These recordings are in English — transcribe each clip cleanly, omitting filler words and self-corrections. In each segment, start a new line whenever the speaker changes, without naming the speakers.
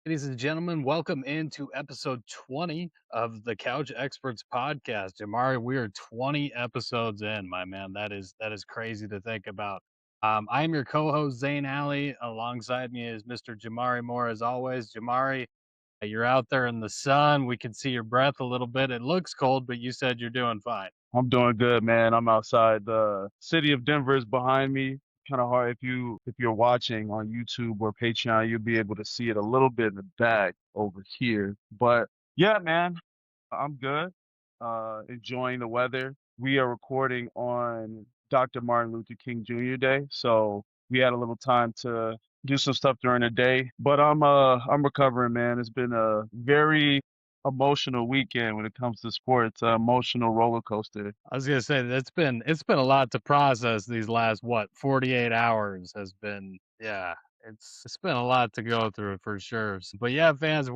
Ladies and gentlemen, welcome into episode 20 of the Couch Experts podcast. Jamari, we are 20 episodes in, my man. That is crazy to think about. I am your co-host Zane Alley. Alongside me is Mr. Jamari Moore, as always. Jamari, you're out there in the sun. We can see your breath a little bit. It looks cold, but you said you're doing fine.
I'm doing good, man. I'm outside. The city of Denver is behind me. Kind of hard if you're watching on YouTube or Patreon, you'll be able to see it a little bit in the back over here. But yeah, man, I'm good. Enjoying the weather. We are recording on Dr. Martin Luther King Jr. Day, so we had a little time to do some stuff during the day. But I'm recovering, man. It's been a very emotional weekend when it comes to sports, emotional roller coaster.
I was gonna say it's been a lot to process these last 48 hours has been it's been a lot to go through for sure. But yeah, fans,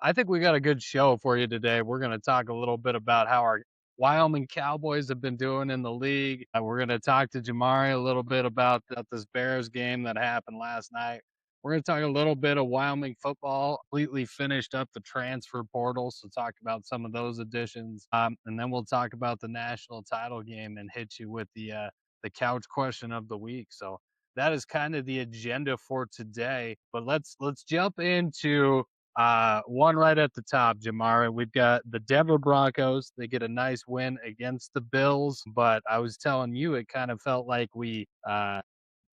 I think we got a good show for you today. We're gonna talk a little bit about how our Wyoming Cowboys have been doing in the league. We're gonna talk to Jamari a little bit about this Bears game that happened last night. We're going to talk a little bit of Wyoming football. Completely finished up the transfer portal, so talk about some of those additions, and then we'll talk about the national title game and hit you with the couch question of the week. So that is kind of the agenda for today. But let's jump into one right at the top, Jamara. We've got the Denver Broncos. They get a nice win against the Bills, but I was telling you it kind of felt like we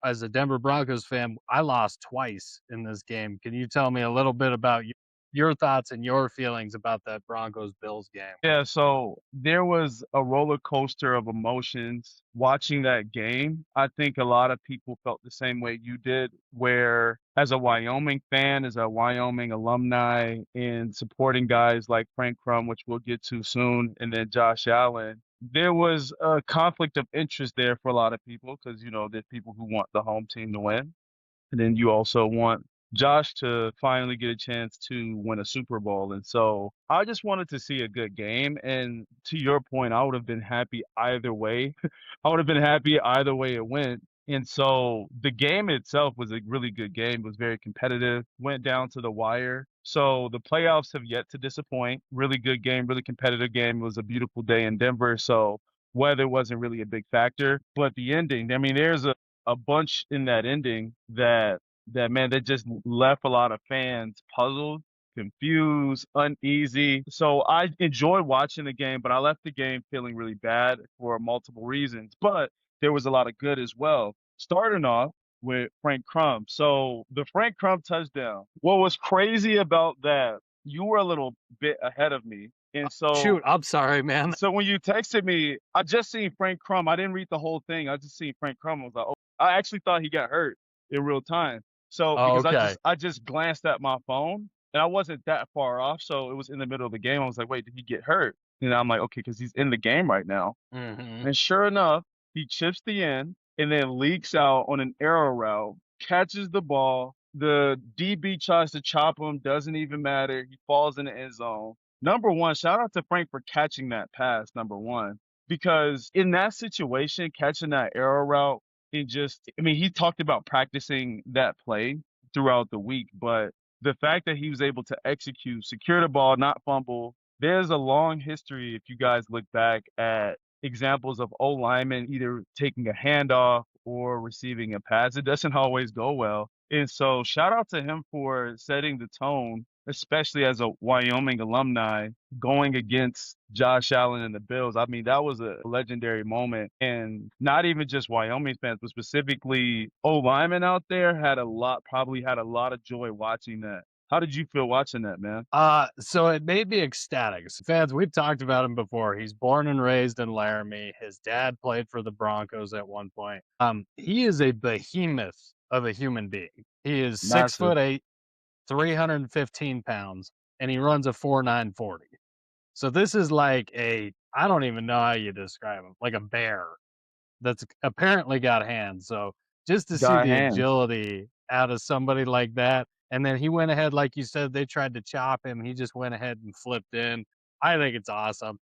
as a Denver Broncos fan, I lost twice in this game. Can you tell me a little bit about your thoughts and your feelings about that Broncos Bills game?
Yeah, so there was a roller coaster of emotions watching that game. I think a lot of people felt the same way you did, where as a Wyoming fan, as a Wyoming alumni, and supporting guys like Frank Crum, which we'll get to soon, and then Josh Allen, there was a conflict of interest there for a lot of people because, there's people who want the home team to win. And then you also want Josh to finally get a chance to win a Super Bowl. And so I just wanted to see a good game. And to your point, I would have been happy either way. I would have been happy either way it went. And so the game itself was a really good game. It was very competitive, went down to the wire. So the playoffs have yet to disappoint. Really good game, really competitive game. It was a beautiful day in Denver. So weather wasn't really a big factor. But the ending, I mean, there's a bunch in that ending that man that just left a lot of fans puzzled, confused, uneasy. So I enjoyed watching the game, but I left the game feeling really bad for multiple reasons. But there was a lot of good as well. Starting off with Frank Crum. So the Frank Crum touchdown. What was crazy about that, you were a little bit ahead of me. And so
Shoot, I'm sorry, man.
so when you texted me, I just seen Frank Crum. I didn't read the whole thing. I just seen Frank Crum. I was like, oh, I actually thought he got hurt in real time. So
Oh,
because I
okay.
just I just glanced at my phone and I wasn't that far off. So it was in the middle of the game. I was like, wait, did he get hurt? And I'm like, okay, because he's in the game right now.
Hmm.
And sure enough, he chips the end and then leaks out on an arrow route, catches the ball. The DB tries to chop him, doesn't even matter. He falls in the end zone. Number one, shout out to Frank for catching that pass, number one, because in that situation, catching that arrow route, I mean, he talked about practicing that play throughout the week, but the fact that he was able to execute, secure the ball, not fumble, there's a long history if you guys look back at examples of O linemen either taking a handoff or receiving a pass. It doesn't always go well. And so shout out to him for setting the tone, especially as a Wyoming alumni going against Josh Allen and the Bills. I mean, that was a legendary moment. And not even just Wyoming fans, but specifically O linemen out there probably had a lot of joy watching that. How did you feel watching that, man?
So it made me ecstatic. Fans, we've talked about him before. He's born and raised in Laramie. His dad played for the Broncos at one point. He is a behemoth of a human being. He is six
Massive.
foot eight, 315 pounds, and he runs a 4.940. So this is like I don't even know how you describe him, like a bear that's apparently got hands. So just to see
Got
the
hands.
agility out of somebody like that, and then he went ahead, like you said, they tried to chop him. He just went ahead and flipped in. I think it's awesome.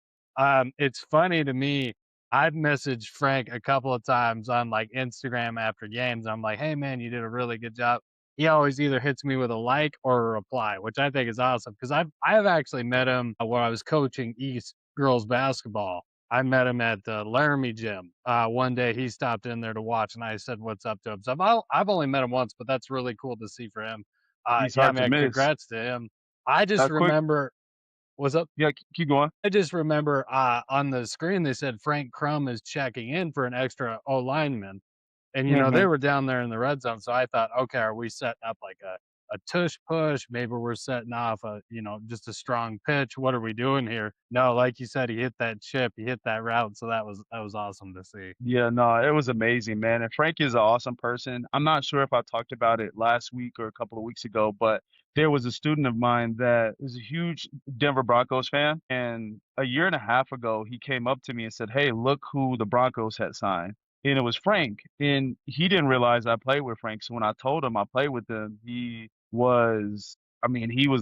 It's funny to me. I've messaged Frank a couple of times on like Instagram after games. I'm like, hey man, you did a really good job. he always either hits me with a like or a reply, which I think is awesome because I've actually met him when I was coaching East girls basketball. I met him at the Laramie gym. One day he stopped in there to watch, and I said, "What's up to him?" So I've only met him once, but that's really cool to see for him.
He's
Yeah,
hard to
man,
miss.
congrats to him. I just
Quick,
remember what's up.
yeah, keep going.
I just remember on the screen they said Frank Crum is checking in for an extra O lineman. And, they
Mhm.
were down there in the red zone, so I thought, "Okay, are we setting up like a tush push? Maybe we're setting off just a strong pitch. What are we doing here?" No, like you said, he hit that chip, he hit that route, so that was awesome to see.
Yeah, no, it was amazing, man. And Frank is an awesome person. I'm not sure if I talked about it last week or a couple of weeks ago, but there was a student of mine that is a huge Denver Broncos fan. And a year and a half ago, he came up to me and said, "Hey, look who the Broncos had signed." And it was Frank. And he didn't realize I played with Frank. So when I told him I played with him, he was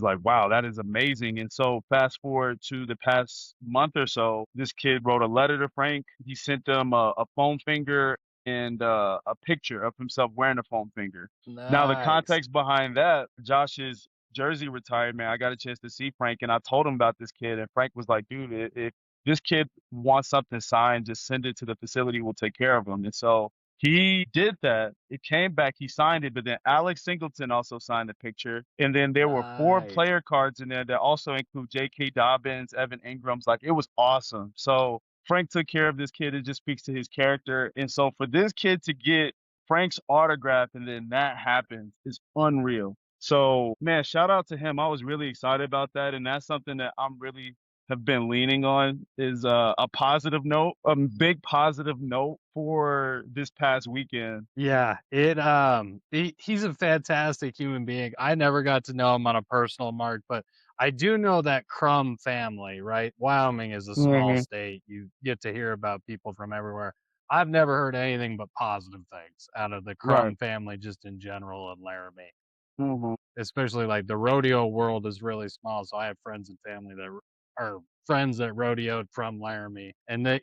like, wow, that is amazing. And so fast forward to the past month or so, this kid wrote a letter to Frank. He sent them a foam finger and a picture of himself wearing a foam finger. Now, the
Nice.
context behind that, Josh's jersey retired, man. I got a chance to see Frank and I told him about this kid. And Frank was like, dude, if this kid wants something signed, just send it to the facility. We'll take care of him. And so he did that. It came back, he signed it, but then Alex Singleton also signed the picture. And then there were 4
Nice.
player cards in there that also include J.K. Dobbins, Evan Ingram's. Like, it was awesome. So Frank took care of this kid. It just speaks to his character. And so for this kid to get Frank's autograph and then that happens is unreal. So, man, shout out to him. I was really excited about that. And that's something that I'm really have been leaning on is a positive note, a big positive note for this past weekend.
Yeah, he's a fantastic human being. I never got to know him on a personal mark, but I do know that Crumb family, right? Wyoming is a small
Mhm.
state. You get to hear about people from everywhere. I've never heard anything but positive things out of the
Right.
Crumb family just in general in Laramie.
Mhm.
Especially like the rodeo world is really small, so I have friends and family that are friends that rodeoed from Laramie, and they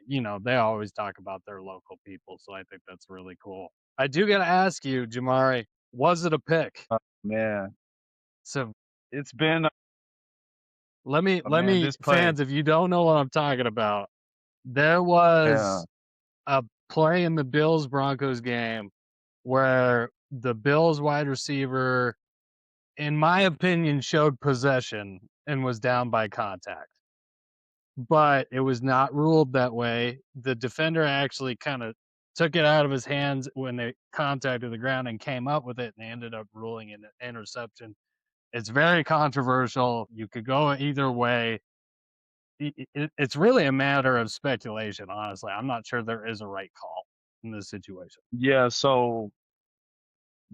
always talk about their local people, so I think that's really cool. I do gotta ask you, Jamari, was it a pick?
Man,
So
it's been
let me
this play.
fans, if you don't know what I'm talking about, there
Yeah.
was a play in the Bills Broncos game where the Bills wide receiver, in my opinion, showed possession and was down by contact. But it was not ruled that way. The defender actually kinda took it out of his hands when they contacted the ground and came up with it, and they ended up ruling it an interception. It's very controversial. You could go either way. It's really a matter of speculation, honestly. I'm not sure there is a right call in this situation.
Yeah, so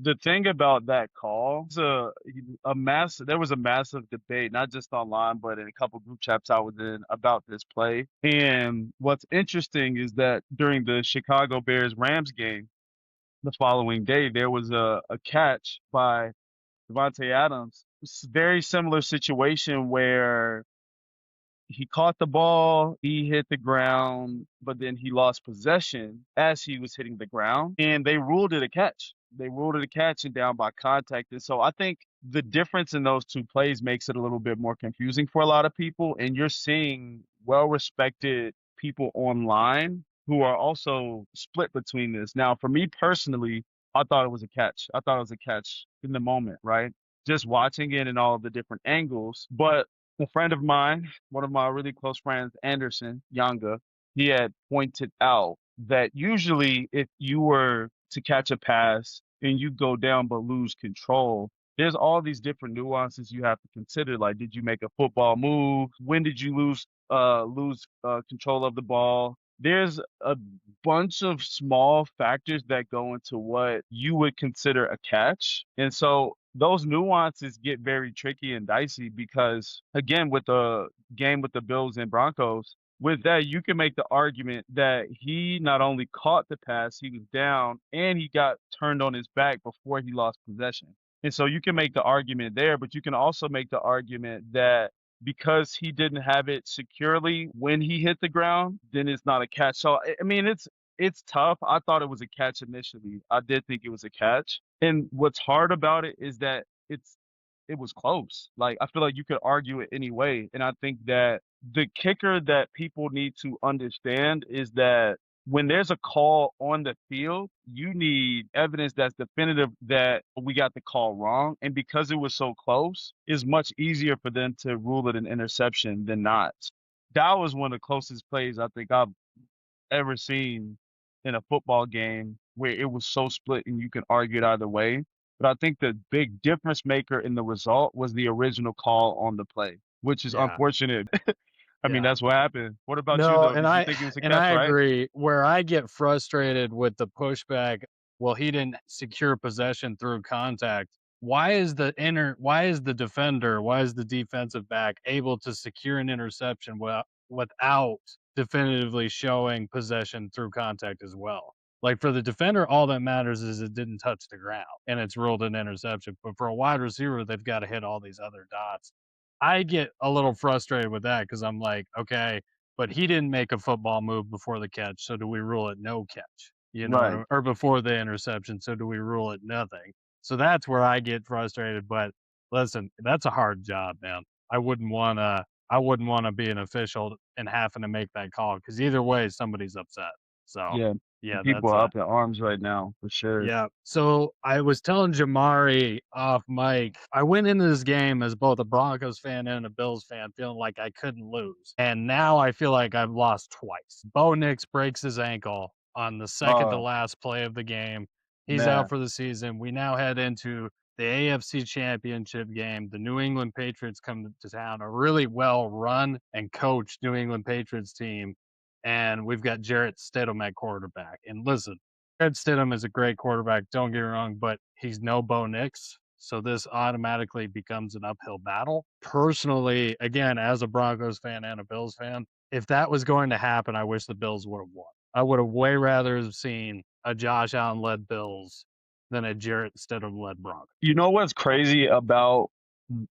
the thing about that call, there was a massive debate, not just online, but in a couple group chats I was in about this play. And what's interesting is that during the Chicago Bears Rams game the following day, there was a catch by Devontae Adams. Very similar situation where he caught the ball, he hit the ground, but then he lost possession as he was hitting the ground, and they ruled it a catch. They ruled it a catch and down by contact. And so I think the difference in those two plays makes it a little bit more confusing for a lot of people. And you're seeing well respected people online who are also split between this. Now, for me personally, I thought it was a catch. I thought it was a catch in the moment, right? Just watching it and all of the different angles. But a friend of mine, one of my really close friends, Anderson Yanga, he had pointed out that usually if you were to catch a pass and you go down but lose control, there's all these different nuances you have to consider. Like, did you make a football move? When did you lose control of the ball? There's a bunch of small factors that go into what you would consider a catch. And so those nuances get very tricky and dicey because again, with the game with the Bills and Broncos, with that you can make the argument that he not only caught the pass, he was down and he got turned on his back before he lost possession. And so you can make the argument there, but you can also make the argument that because he didn't have it securely when he hit the ground, then it's not a catch. So I mean, It's tough. I thought it was a catch initially. I did think it was a catch. And what's hard about it is that it was close. Like, I feel like you could argue it any way. And I think that the kicker that people need to understand is that when there's a call on the field, you need evidence that's definitive that we got the call wrong. And because it was so close, it's much easier for them to rule it an interception than not. That was one of the closest plays I think I've ever seen in a football game where it was so split and you can argue it either way. But I think the big difference maker in the result was the original call on the play, which is
Yeah,
unfortunate. I mean,
yeah.
that's what happened. What about you
No,
though?
and
Did you
I
think it was a
and
catch,
I
right?
agree. Where I get frustrated with the pushback, well, he didn't secure possession through contact. Why is the defender, why is the defensive back able to secure an interception without definitively showing possession through contact as well? Like for the defender, all that matters is it didn't touch the ground and it's ruled an interception. But for a wide receiver, they've got to hit all these other dots. I get a little frustrated with that because I'm like, okay, but he didn't make a football move before the catch, so do we rule it no catch? You know what
Right.
or before the interception, so do we rule it nothing? So that's where I get frustrated, but listen, that's a hard job, man. I wouldn't wanna be an official and having to make that call because either way, somebody's upset. So,
Yeah.
yeah,
People
that's
are
a
up in arms right now for sure.
yeah. So I was telling Jamari off mic, I went into this game as both a Broncos fan and a Bills fan, feeling like I couldn't lose. And now I feel like I've lost twice. Bo Nix breaks his ankle on the second to
Oh,
last play of the game. He's out
man.
for the season. We now head into the AFC Championship game. The New England Patriots come to town, a really well run and coached New England Patriots team. And we've got Jarrett Stidham at quarterback. And listen, Ed Stidham is a great quarterback, don't get me wrong, but he's no Bo Nix. So this automatically becomes an uphill battle. Personally, again, as a Broncos fan and a Bills fan, if that was going to happen, I wish the Bills would have won. I would have way rather have seen a Josh Allen led Bills than a Jarrett Stidham led Broncos.
You know what's crazy about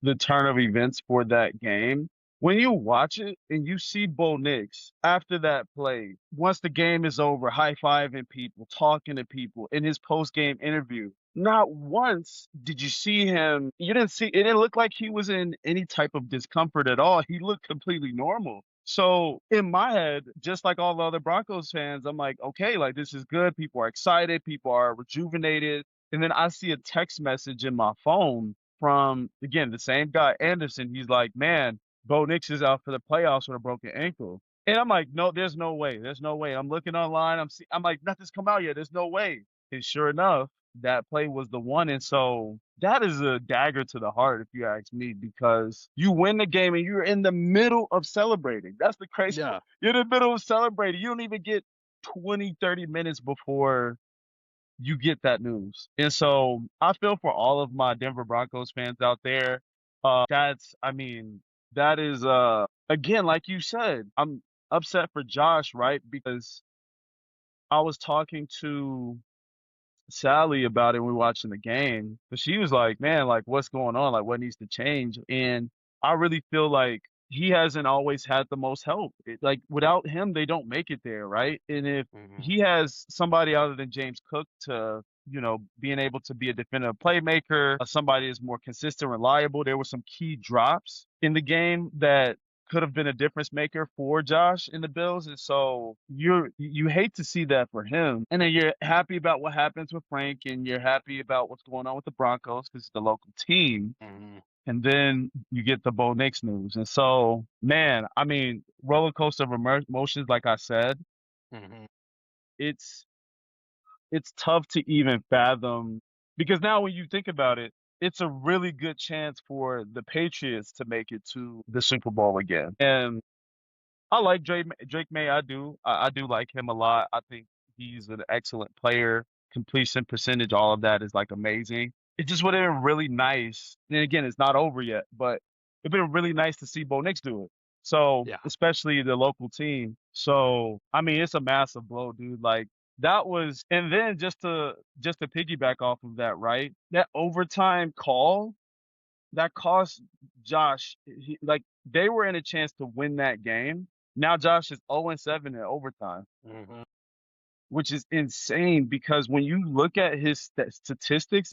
the turn of events for that game? When you watch it and you see Bo Nix after that play, once the game is over, high-fiving people, talking to people in his post-game interview, not once did you see him. You didn't see it didn't look like he was in any type of discomfort at all. He looked completely normal. So in my head, just like all the other Broncos fans, I'm like, okay, like this is good. People are excited, people are rejuvenated. And then I see a text message in my phone from, again, the same guy, Anderson. He's like, man, Bo Nix is out for the playoffs with a broken ankle. And I'm like, no, there's no way. There's no way. I'm looking online. I'm like, nothing's come out yet. There's no way. And sure enough, that play was the one. And so that is a dagger to the heart, if you ask me, because you win the game and you're in the middle of celebrating. That's the crazy part.
Yeah.
You're in the middle of celebrating. You don't even get 20, 30 minutes before you get that news. And so I feel for all of my Denver Broncos fans out there. I mean, that is again, like you said, I'm upset for Josh, right? Because I was talking to Sally about it when we were watching the game, but she was like, "Man, like what's going on? Like what needs to change?" And I really feel like he hasn't always had the most help. Like without him, they don't make it there, right? And if
Mhm.
he has somebody other than James Cook to, being able to be a definitive playmaker, somebody is more consistent, reliable. There were some key drops in the game that could have been a difference maker for Josh in the Bills. And so you hate to see that for him. And then you're happy about what happens with Frank and you're happy about what's going on with the Broncos because it's the local team.
Mhm.
And then you get the Bo Nix news. And so, man, I mean, roller coaster of emotions, like I said,
Mhm.
it's it's tough to even fathom because now when you think about it, it's a really good chance for the Patriots to make it to the Super Bowl again. And I like Drake May. I do like him a lot. I think he's an excellent player. Completion percentage, all of that is like amazing. It just would have been really nice. And again, it's not over yet, but it'd been really nice to see Bo Nix do it. So,
Yeah.
especially the local team. So, I mean, it's a massive blow, dude. Like that was, and then just to piggyback off of that, right? That overtime call that cost Josh, like they were in a chance to win that game. Now Josh is 0-7 in overtime.
Mhm.
which is insane because when you look at his statistics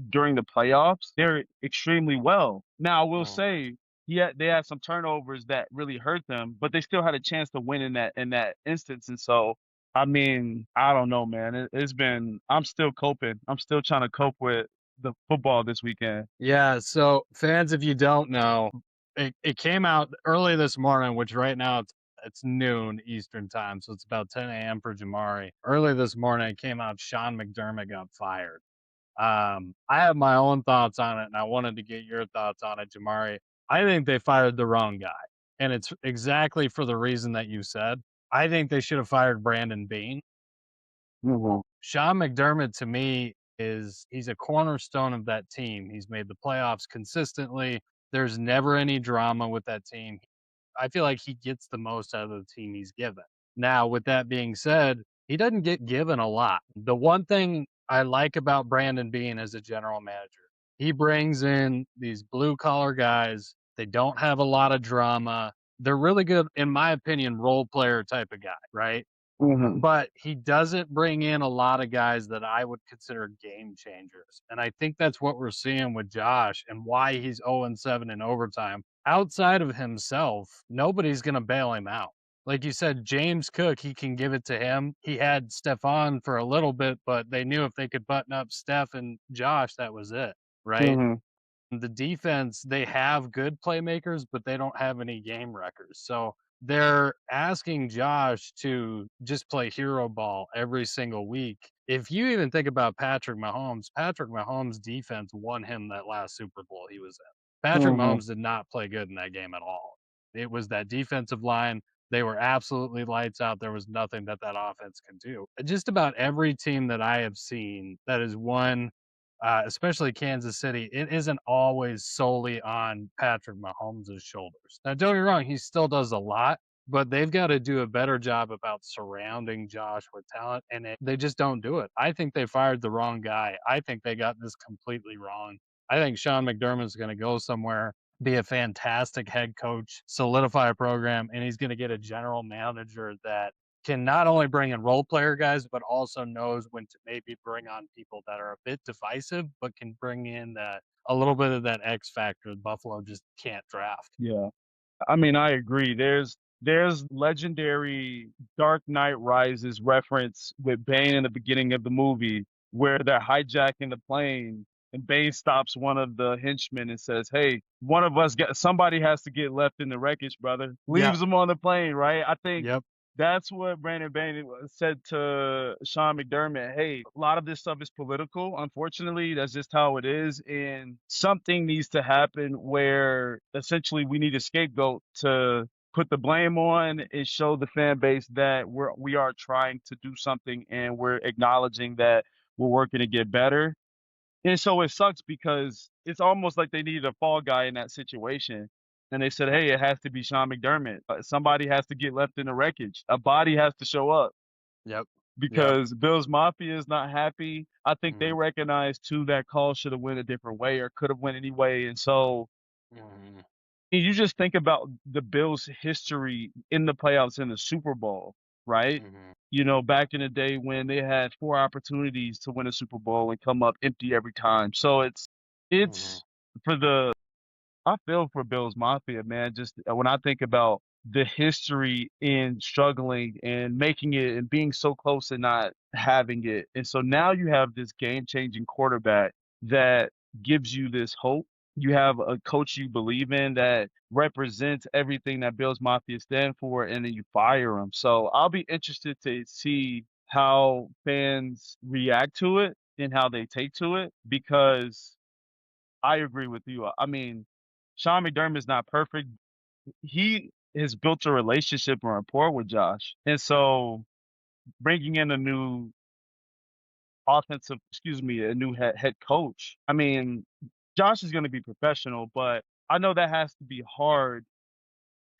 during the playoffs, they're extremely well. Now, I will
Mm.
say, yeah, they had some turnovers that really hurt them, but they still had a chance to win in that instance. And so, I mean, I don't know, man. It's been. I'm still coping. I'm still trying to cope with the football this weekend.
Yeah, so fans, if you don't know, it came out early this morning, which right now it's noon Eastern time, so it's about 10 a.m. for Jamari. Early this morning, it came out Sean McDermott got fired. I have my own thoughts on it, and I wanted to get your thoughts on it, Jamari. I think they fired the wrong guy, and it's exactly for the reason that you said. I think they should have fired Brandon Beane.
Mhm.
Sean McDermott to me he's a cornerstone of that team. He's made the playoffs consistently. There's never any drama with that team. I feel like he gets the most out of the team he's given. Now, with that being said, he doesn't get given a lot. The one thing I like about Brandon Beane as a general manager, he brings in these blue collar guys. They don't have a lot of drama. They're really good, in my opinion, role player type of guy, right?
Mhm.
But he doesn't bring in a lot of guys that I would consider game changers. And I think that's what we're seeing with Josh and why he's 0-7 in overtime. Outside of himself, nobody's going to bail him out. Like you said, James Cook, he can give it to him. He had Stefan for a little bit, but they knew if they could button up Steph and Josh, that was it, right?
Mhm.
The defense, they have good playmakers, but they don't have any game wreckers. So they're asking Josh to just play hero ball every single week. If you even think about Patrick Mahomes' defense won him that last Super Bowl he was in. Patrick
Mhm.
Mahomes did not play good in that game at all. It was that defensive line. They were absolutely lights out. There was nothing that that offense could do. Just about every team that I have seen that has won especially Kansas City, it isn't always solely on Patrick Mahomes' shoulders. Now, don't get me wrong, he still does a lot, but they've got to do a better job about surrounding Josh with talent, and they just don't do it. I think they fired the wrong guy. I think they got this completely wrong. I think Sean McDermott's going to go somewhere, be a fantastic head coach, solidify a program, and he's going to get a general manager that can not only bring in role player guys, but also knows when to maybe bring on people that are a bit divisive, but can bring in that a little bit of that X factor Buffalo just can't draft.
Yeah. I mean, I agree. There's legendary Dark Knight Rises reference with Bane in the beginning of the movie where they're hijacking the plane and Bane stops one of the henchmen and says, "Hey, one of us got somebody has to get left in the wreckage, brother."
Yep.
Leaves him on the plane, right? I think
Yep.
that's what Brandon Bane said to Sean McDermott. Hey, a lot of this stuff is political. Unfortunately, that's just how it is. And something needs to happen where essentially we need a scapegoat to put the blame on and show the fan base that we are trying to do something and we're acknowledging that we're working to get better. And so it sucks because it's almost like they needed a fall guy in that situation. And they said, hey, it has to be Sean McDermott. Somebody has to get left in the wreckage. A body has to show up
Yep. Yep.
because Bills Mafia is not happy. I think they
Mhm.
recognize too that call should have went a different way or could have went anyway. And so
Mhm.
you just think about the Bills' history in the playoffs in the Super Bowl, right?
Mhm.
You know, back in the day when they had 4 opportunities to win a Super Bowl and come up empty every time. So
Mhm.
it's for the I feel for Bills Mafia, man. Just when I think about the history in struggling and making it and being so close and not having it. And so now you have this game-changing quarterback that gives you this hope. You have a coach you believe in that represents everything that Bills Mafia stand for, and then you fire him. So I'll be interested to see how fans react to it and how they take to it because I agree with you. I mean, Sean McDermott is not perfect. He has built a relationship and rapport with Josh. And so bringing in a new a new head coach. I mean, Josh is going to be professional, but I know that has to be hard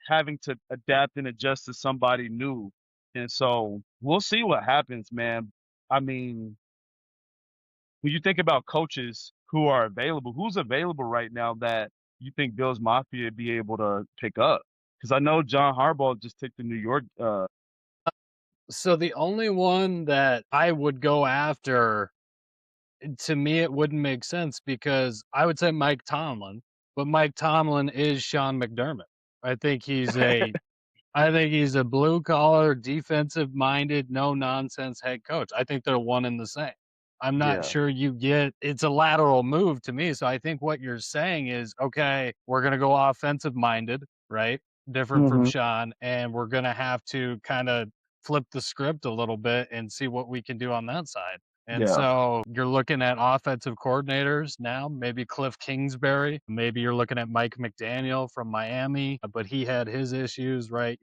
having to adapt and adjust to somebody new. And so we'll see what happens, man. I mean, when you think about coaches who are available, who's available right now that you think Bills Mafia be able to pick up? Because I know John Harbaugh just took the New York.
So the only one that I would go after, to me, it wouldn't make sense because I would say Mike Tomlin, but Mike Tomlin is Sean McDermott. I think he's a I think he's a blue collar, defensive minded, no nonsense head coach. I think they're one and the same. I'm not
Yeah.
sure you get it's a lateral move to me. So I think what you're saying is, okay, we're gonna go offensive minded, right? Different from
Mhm.
Sean, and we're gonna have to kind of flip the script a little bit and see what we can do on that side. And
Yeah.
so you're looking at offensive coordinators now, maybe Cliff Kingsbury, maybe you're looking at Mike McDaniel from Miami, but he had his issues, right?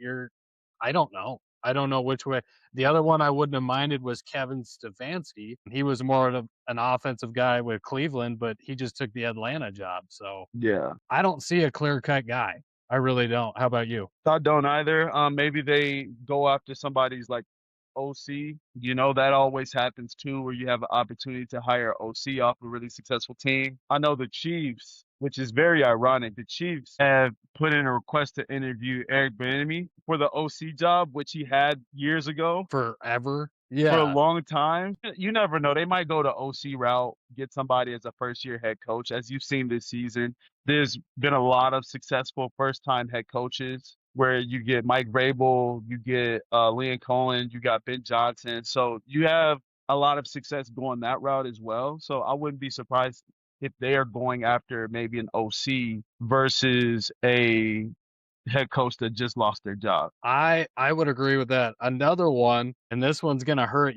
I don't know. I don't know which way. The other one I wouldn't have minded was Kevin Stefanski. He was more of an offensive guy with Cleveland, but he just took the Atlanta job. So
Yeah.
I don't see a clear cut guy. I really don't. How about you?
I don't either. Maybe they go after somebody's like OC. You know, that always happens too, where you have an opportunity to hire OC off a really successful team. I know the Chiefs, which is very ironic. The Chiefs have put in a request to interview Eric Bieniemy for the OC job, which he had years ago
Forever?
for a
Yeah.
long time. You never know. They might go the OC route, get somebody as a first year head coach. As you've seen this season, there's been a lot of successful first time head coaches where you get Mike Vrabel, you get Liam Cohen, you got Ben Johnson. So you have a lot of success going that route as well. So I wouldn't be surprised if they are going after maybe an OC versus a head coach that just lost their job.
I would agree with that. Another one, and this one's gonna hurt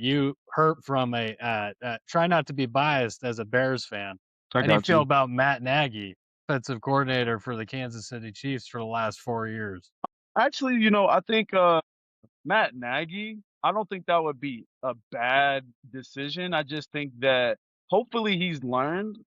from a try not to be biased as a Bears fan.
I
How do you
got
feel
you.
about Matt Nagy, offensive coordinator for the Kansas City Chiefs for the last 4 years?
Actually, I think Matt Nagy, I don't think that would be a bad decision. I just think that hopefully he's learned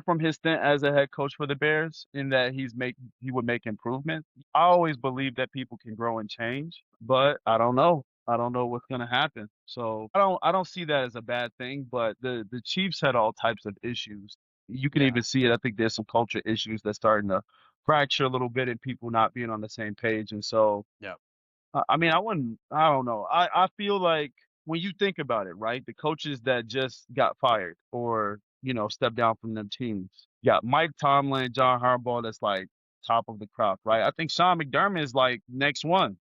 from his stint as a head coach for the Bears and that he would make improvements. I always believe that people can grow and change, but I don't know. I don't know what's gonna happen. So I don't see that as a bad thing, but the Chiefs had all types of issues. You can
Yeah,
even see it. I think there's some culture issues that's starting to fracture a little bit and people not being on the same page. And so
yeah,
I mean, I don't know. I feel like when you think about it, right? The coaches that just got fired or, stepped down from them teams. You got Mike Tomlin, John Harbaugh, that's like top of the crop, right? I think Sean McDermott is like next one.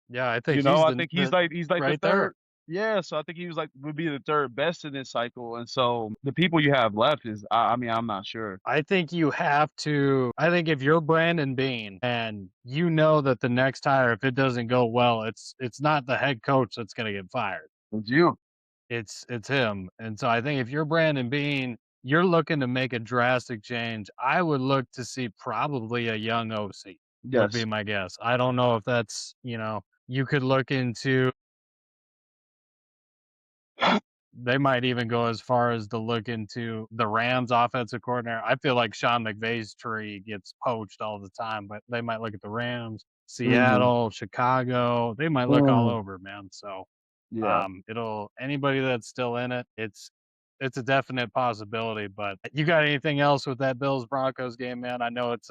yeah. I think he's
I
the
think he's like the
right there.
third. Yeah, so I think he would be the third best in this cycle. And so the people you have left is I mean, I'm not sure.
I think you have to. I think if you're Brandon Bean and you know that the next hire, if it doesn't go well, it's not the head coach that's gonna get fired.
It's you.
It's him, and so I think if you're Brandon Bean, you're looking to make a drastic change. I would look to see probably a young OC would be
Yes.
my guess. I don't know if that's, you could look into they might even go as far as to look into the Rams offensive coordinator. I feel like Sean McVay's tree gets poached all the time, but they might look at the Rams,
Mhm.
Seattle, Chicago. They might look all
Mm.
over, man. So
Yeah.
it'll anybody that's still in it, it's a definite possibility. But you got anything else with that Bills Broncos game, man? I know it's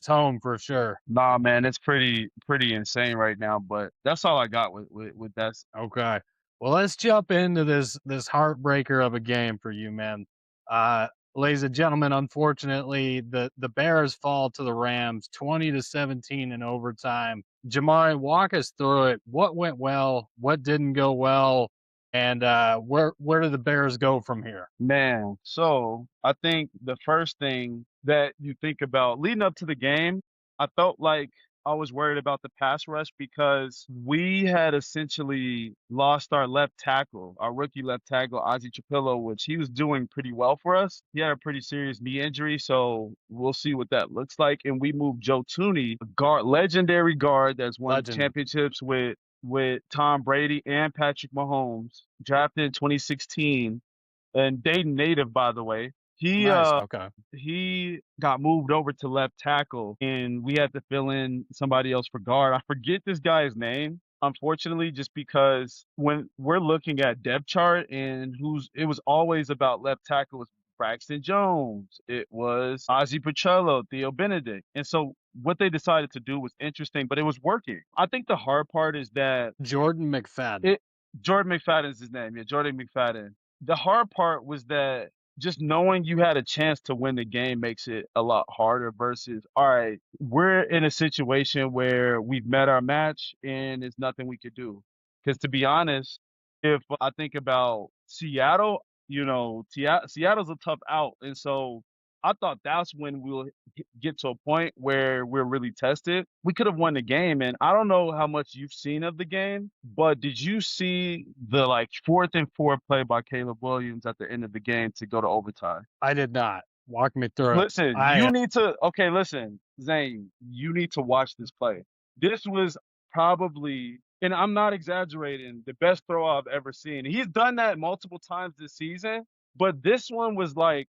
home for sure.
Nah, man, it's pretty insane right now, but that's all I got with that.
Okay. Well, let's jump into this heartbreaker of a game for you, man. Uh, ladies and gentlemen, unfortunately, the Bears fall to the Rams 20-17 in overtime. Jamari, walk us through it. What went well? What didn't go well? And where do the Bears go from here?
Man, so I think the first thing that you think about leading up to the game, I felt like I was worried about the pass rush because we had essentially lost our left tackle, our rookie left tackle, Ozzie Trapillo, which he was doing pretty well for us. He had a pretty serious knee injury, so we'll see what that looks like. And we moved Joe Tooney, a guard, legendary guard that's won
Legend.
championships with Tom Brady and Patrick Mahomes, drafted in 2016 and Dayton native, by the way. He
Nice.
uh
Okay.
he got moved over to left tackle, and we had to fill in somebody else for guard. I forget this guy's name, unfortunately, just because when we're looking at depth chart and it was always about left tackle was Braxton Jones, it was Ozzie Pacello, Theo Benedict, and so what they decided to do was interesting, but it was working. I think the hard part is that
Jordan McFadden.
it Jordan McFadden is his name, yeah, Jordan McFadden. The hard part was that just knowing you had a chance to win the game makes it a lot harder versus, all right, we're in a situation where we've met our match and there's nothing we could do. Because to be honest, if I think about Seattle, Seattle's a tough out, and so I thought that's when we'll get to a point where we're really tested. We could have won the game, and I don't know how much you've seen of the game, but did you see the like 4th and 4 play by Caleb Williams at the end of the game to go to overtime?
I did not. Walk me through it.
Listen,
I
you need to okay, listen, Zane, you need to watch this play. This was probably, and I'm not exaggerating, the best throw I've ever seen. He's done that multiple times this season, but this one was like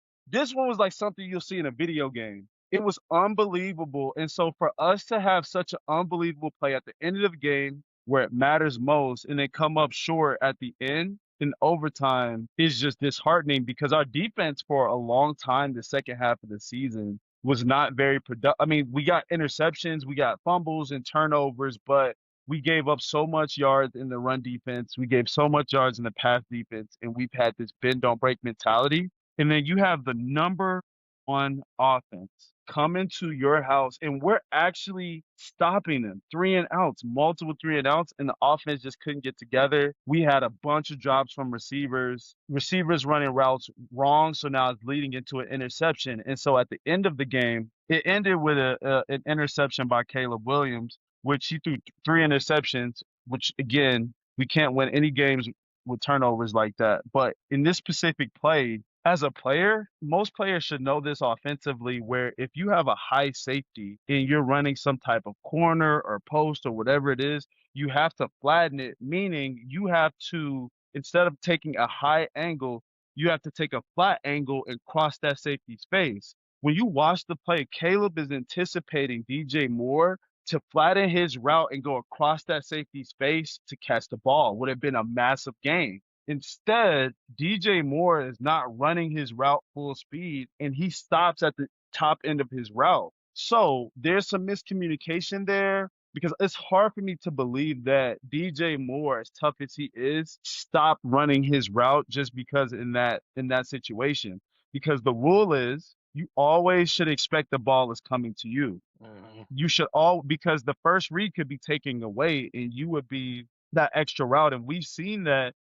something you'll see in a video game. It was unbelievable. And so for us to have such an unbelievable play at the end of the game where it matters most and then come up short at the end in overtime is just disheartening because our defense for a long time, the second half of the season, was not very productive. I mean, we got interceptions, we got fumbles and turnovers, but we gave up so much yards in the run defense. We gave so much yards in the pass defense, and we've had this bend don't break mentality. And then you have the number one offense come into your house, and we're actually stopping them. 3 and outs, multiple 3 and outs, and the offense just couldn't get together. We had a bunch of drops from receivers running routes wrong, so now it's leading into an interception. And so at the end of the game, it ended with an interception by Caleb Williams, which he threw 3 interceptions, which again, we can't win any games with turnovers like that. But in this specific play, as a player, most players should know this offensively, where if you have a high safety and you're running some type of corner or post or whatever it is, you have to flatten it, meaning you have to, instead of taking a high angle, you have to take a flat angle and cross that safety space. When you watch the play, Caleb is anticipating DJ Moore to flatten his route and go across that safety space to catch the ball. Would have been a massive gain. Instead, DJ Moore is not running his route full speed and he stops at the top end of his route. So there's some miscommunication there because it's hard for me to believe that DJ Moore, as tough as he is, stopped running his route just because in that situation. Because the rule is you always should expect the ball is coming to you.
Mhm.
You should all because the first read could be taken away and you would be that extra route. And we've seen that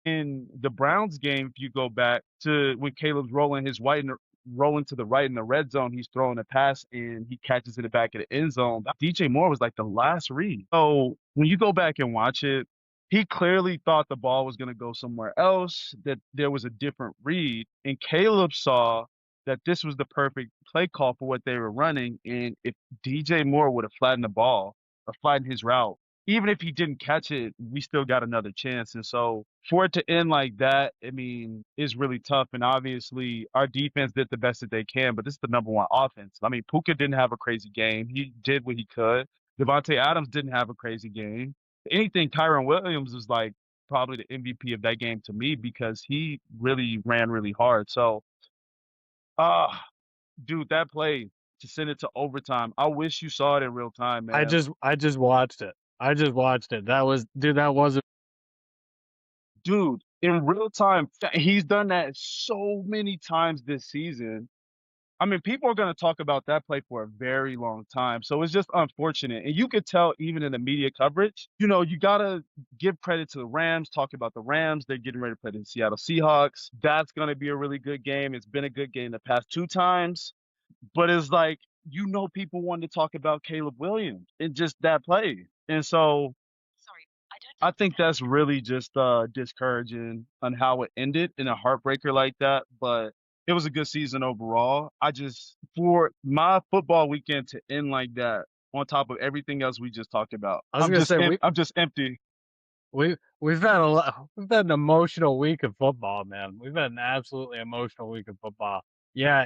in the Browns game, if you go back to when Caleb's rolling to the right in the red zone, he's throwing a pass and he catches in the back of the end zone. DJ Moore was like the last read. So when you go back and watch it, he clearly thought the ball was going to go somewhere else, that there was a different read. And Caleb saw that this was the perfect play call for what they were running. And if DJ Moore would have flattened the ball or flattened his route, even if he didn't catch it, we still got another chance. And so for it to end like that, I mean, is really tough. And obviously, our defense did the best that they can, but this is the number one offense. I mean, Puka didn't have a crazy game. He did what he could. Devontae Adams didn't have a crazy game. Anything, Kyron Williams was like probably the MVP of that game to me because he really ran really hard. So, ah, dude, that play to send it to overtime. I wish you saw it in real time, man.
I just watched it. I just watched it. That was dude, that was
Dude, in real time, he's done that so many times this season. I mean, people are going to talk about that play for a very long time. So it's just unfortunate. And you could tell even in the media coverage, you got to give credit to the Rams, talk about the Rams. They're getting ready to play the Seattle Seahawks. That's going to be a really good game. It's been a good game the past two times. But it's like, people wanted to talk about Caleb Williams and just that play. And so I think that's really just discouraging on how it ended in a heartbreaker like that. But it was a good season overall. I just for my football weekend to end like that, on top of everything else we just talked about,
I was gonna say
I'm just empty.
we've had we've had an emotional week of football, man. We've had an absolutely emotional week of football. Yeah,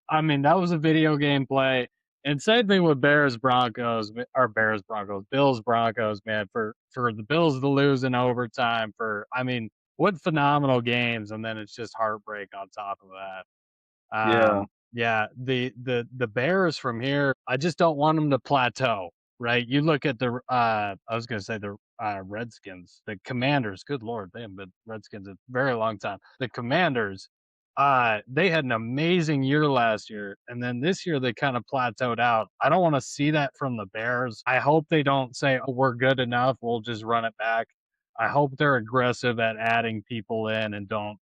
I mean that was a video game play. And same thing with Bears Broncos, Bills Broncos, man. For the Bills to lose in overtime, I mean, what phenomenal games, and then it's just heartbreak on top of that.
Yeah.
Yeah, the Bears from here, I just don't want them to plateau, right? You look at I was gonna say the, Redskins, the Commanders, good lord, they haven't been Redskins in a very long time. The Commanders, they had an amazing year last year, and then this year they kinda plateaued out. I don't wanna see that from the Bears. I hope they don't say, "Oh, we're good enough, we'll just run it back." I hope they're aggressive at adding people in and don't,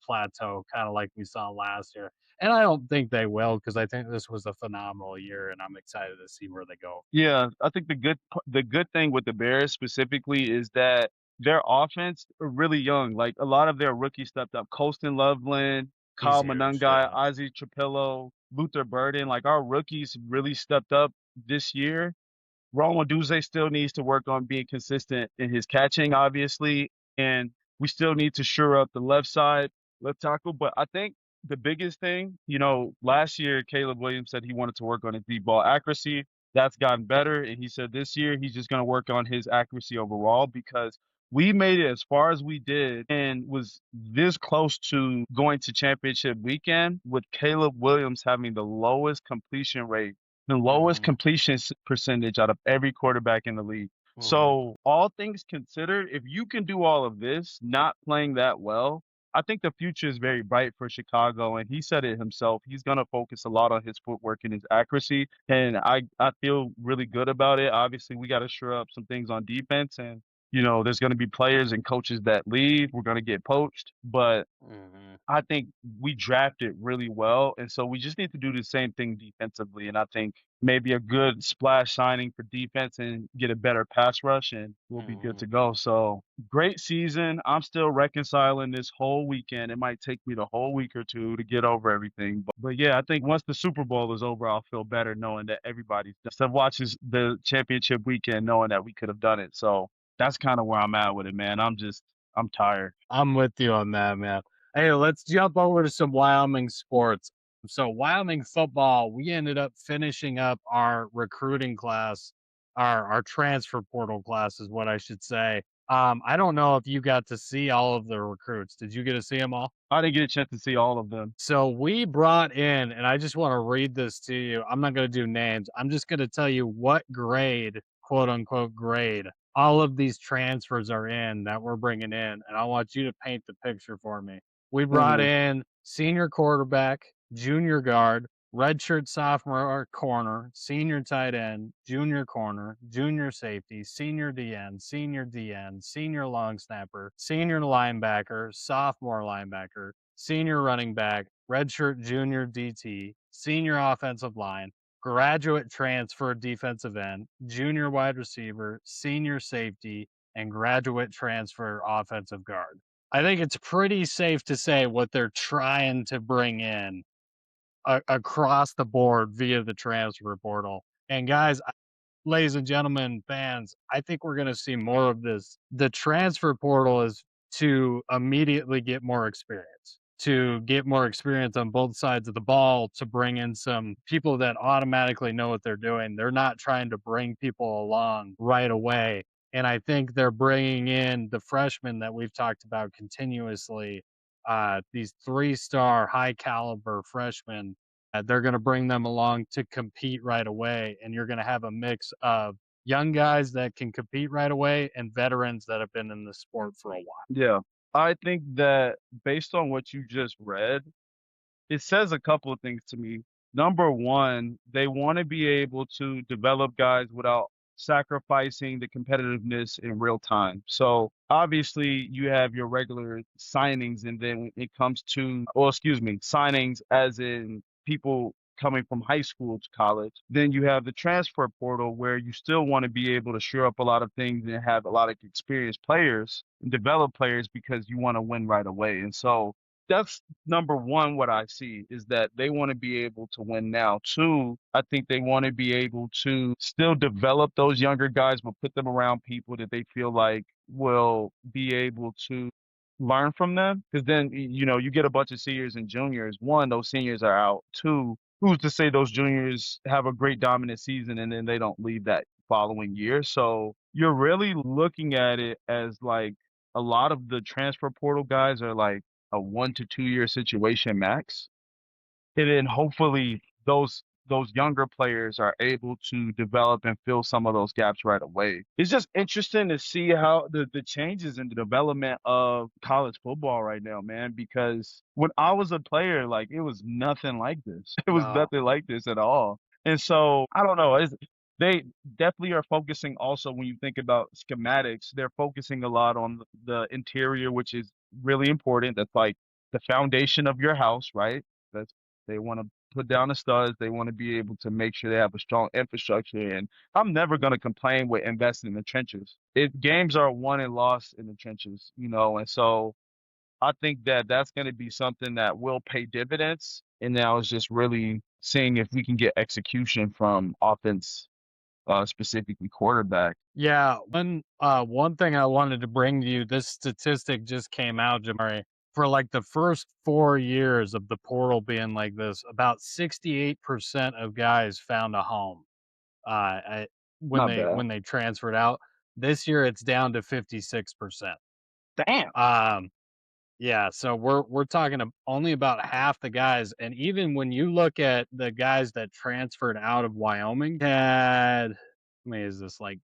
plateau kinda like we saw last year. And I don't think they will because I think this was a phenomenal year, and I'm excited to see where they go.
Yeah, I think the good thing with the Bears specifically is that their offense are really young. Like a lot of their rookies stepped up. Colston Loveland,
He's
Kyle
huge,
Monangai,
yeah.
Ozzie Trapillo, Luther Burden. Like our rookies really stepped up this year. Roma Duze still needs to work on being consistent in his catching, obviously, and we still need to shore up the left side, left tackle. But I think the biggest thing, last year Caleb Williams said he wanted to work on his deep ball accuracy. That's gotten better, and he said this year he's just going to work on his accuracy overall because we made it as far as we did and was this close to going to championship weekend with Caleb Williams having the lowest
Mhm,
completion percentage out of every quarterback in the league.
mhm,
So, all things considered, if you can do all of this, not playing that well, I think the future is very bright for Chicago. And he said it himself. He's going to focus a lot on his footwork and his accuracy. And I feel really good about it. Obviously, we got to shore up some things on defense. And, there's going to be players and coaches that leave. We're going to get poached. But
mhm,
I think we drafted really well, and so we just need to do the same thing defensively. And I think maybe a good splash signing for defense and get a better pass rush, and we'll be good
mhm,
to go. So great season. I'm still reconciling this whole weekend. It might take me the whole week or two to get over everything. But yeah, I think once the Super Bowl is over, I'll feel better knowing that everybody's instead of watching the championship weekend, knowing that we could have done it. So that's kind of where I'm at with it, man. I'm tired.
I'm with you on that, man. Hey, let's jump over to some Wyoming sports. So, Wyoming football, we ended up finishing up our recruiting class, our transfer portal class is what I should say. I don't know if you got to see all of the recruits. Did you get to see them all?
I didn't get a chance to see all of them.
So we brought in, and I just want to read this to you. I'm not going to do names. I'm just going to tell you what grade, quote unquote grade, all of these transfers are in that we're bringing in. And I want you to paint the picture for me. We brought
Mhm.
in senior quarterback, junior guard, redshirt sophomore corner, senior tight end, junior corner, junior safety, senior DN, senior long snapper, senior linebacker, sophomore linebacker, senior running back, redshirt junior DT, senior offensive line, graduate transfer defensive end, junior wide receiver, senior safety, and graduate transfer offensive guard. I think it's pretty safe to say what they're trying to bring in across the board via the transfer portal. And guys, ladies and gentlemen, fans, I think we're going to see more of this. The transfer portal is to immediately get more experience, to get more experience on both sides of the ball, to bring in some people that automatically know what they're doing. They're not trying to bring people along right away. And I think they're bringing in the freshmen that we've talked about continuously, these 3-star, high caliber freshmen. They're going to bring them along to compete right away. And you're going to have a mix of young guys that can compete right away and veterans that have been in the sport for a while.
Yeah. I think that based on what you just read, it says a couple of things to me. Number one, they want to be able to develop guys without sacrificing the competitiveness in real time. So obviously you have your regular signings, and then when it comes to, well, excuse me, signings as in people coming from high school to college. Then you have the transfer portal where you still want to be able to shore up a lot of things and have a lot of experienced players and develop players because you want to win right away. And so that's number one, what I see is that they want to be able to win now. Two, I think they want to be able to still develop those younger guys, but put them around people that they feel like will be able to learn from them. Because then, you get a bunch of seniors and juniors. One, those seniors are out. Two, who's to say those juniors have a great dominant season and then they don't leave that following year? So you're really looking at it as like a lot of the transfer portal guys are like a 1 to 2 year situation max. and then hopefully those younger players are able to develop and fill some of those gaps right away. It's just interesting to see how the changes in the development of college football right now, man, because when I was a player, like it was nothing like this. It was
No.
nothing like this at all. And so I don't know. They definitely are focusing also when you think about schematics, they're focusing a lot on the interior, which is really important. That's like the foundation of your house, right? That's they want to put down the studs. They want to be able to make sure they have a strong infrastructure. And I'm never going to complain with investing in the trenches. Games are won and lost in the trenches, you know. And so I think that that's going to be something that will pay dividends. And now it's just really seeing if we can get execution from offense, specifically quarterback.
Yeah, one thing I wanted to bring to you, this statistic just came out, Jamari. For like the first 4 years of the portal being like this, about 68% of guys found a home. I,
Not bad.
when they transferred out. This year, it's down to 56%.
Damn.
Um, yeah, so we're talking only about half the guys, and even when you look at the guys that transferred out of Wyoming, had, I mean, is this like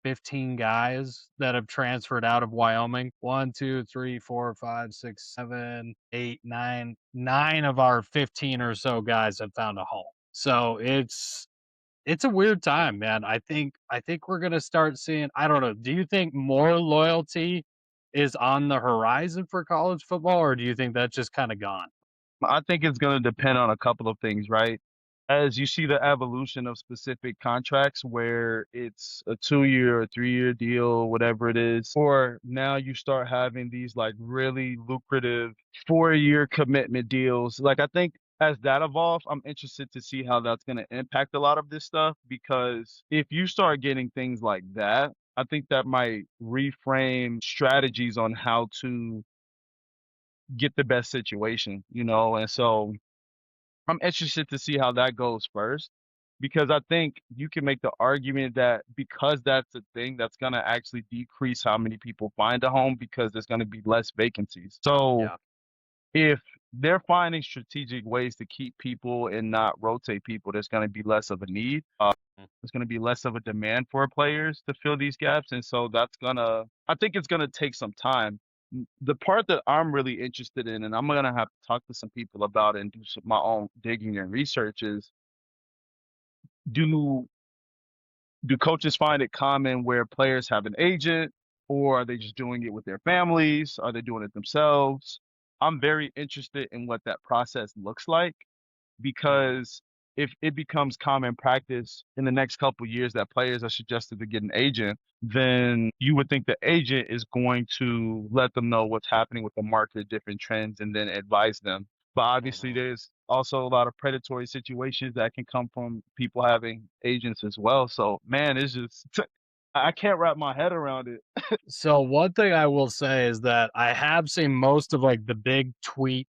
15 guys that have transferred out of Wyoming? One, 2, 3, 4, 5, 6, 7, 8, 9. 9 of our 15 or so guys have found a home. So it's a weird time, man. I think we're gonna start seeing, I don't know, do you think more loyalty is on the horizon for college football, or do you think that's just kinda gone?
I think it's going to depend on a couple of things, right? As you see the evolution of specific contracts where it's a 2 year or 3 year deal, whatever it is, or now you start having these like really lucrative 4 year commitment deals. Like I think as that evolves, I'm interested to see how that's going to impact a lot of this stuff because if you start getting things like that, I think that might reframe strategies on how to get the best situation, you know? And so I'm interested to see how that goes first because I think you can make the argument that because that's a thing that's going to actually decrease how many people find a home because there's going to be less vacancies. So
Yeah.
if they're finding strategic ways to keep people and not rotate people, there's going to be less of a need.
Mm.
There's going to be less of a demand for players to fill these gaps. And so I think it's going to take some time. The part that I'm really interested in, and I'm going to have to talk to some people about it and do my own digging and research is do do coaches find it common where players have an agent or are they just doing it with their families? Are they doing it themselves? I'm very interested in what that process looks like
Mhm.
because if it becomes common practice in the next couple of years that players are suggested to get an agent, then you would think the agent is going to let them know what's happening with the market, different trends, and then advise them. But obviously,
Mhm.
there's also a lot of predatory situations that can come from people having agents as well. So, man, it's just, I can't wrap my head around it.
So one thing I will say is that I have seen most of like the big tweet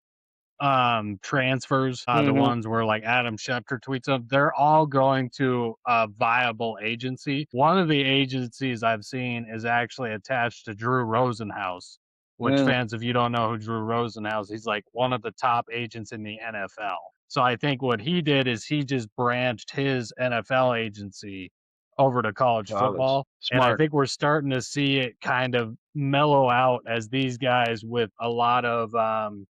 transfers, the
Hmm.
ones where like Adam Schefter tweets them, they're all going to a viable agency. One of the agencies I've seen is actually attached to Drew Rosenhaus, which,
Yeah,
fans, if you don't know who Drew Rosenhaus, he's like one of the top agents in the NFL. So I think what he did is he just branched his NFL agency over to college
college.
football. And I
Smart.
think we're starting to see it kind of mellow out as these guys with a lot of